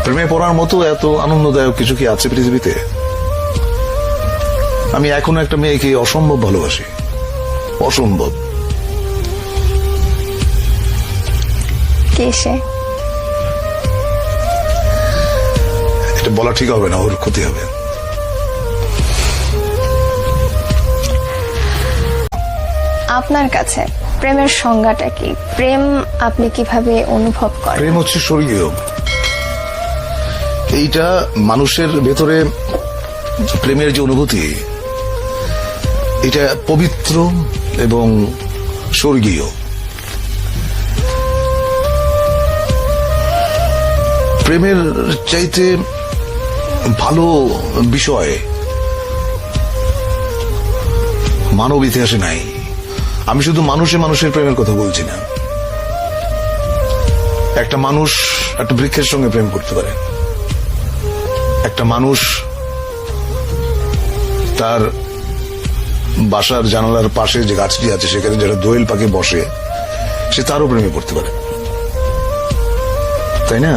প্রেমে পড়ার মতো এত আনন্দদায়ক কিছু কি আছে পৃথিবীতে? আমি এখনো একটা মেয়েকে অসম্ভব ভালোবাসি, অসম্ভব। কে সে? এটা বলা ঠিক হবে না, ওর ক্ষতি হবে। আপনার কাছে প্রেমের সংজ্ঞাটা কি? প্রেম আপনি কিভাবে অনুভব করেন? প্রেম হচ্ছে স্বর্গীয়। এইটা মানুষের ভেতরে প্রেমের যে অনুভূতি, এটা পবিত্র এবং স্বর্গীয়। প্রেমের চাইতে ভালো বিষয় মানব ইতিহাসে নাই। আমি শুধু মানুষের প্রেমের কথা বলছি না। একটা মানুষ একটা বৃক্ষের সঙ্গে প্রেম করতে পারে, একটা মানুষ তার বাসার জানালার পাশে যে গাছটি আছে সেখানে যেটা দোয়েল পাখি বসে, সে তারও প্রেমে পড়তে পারে, তাই না?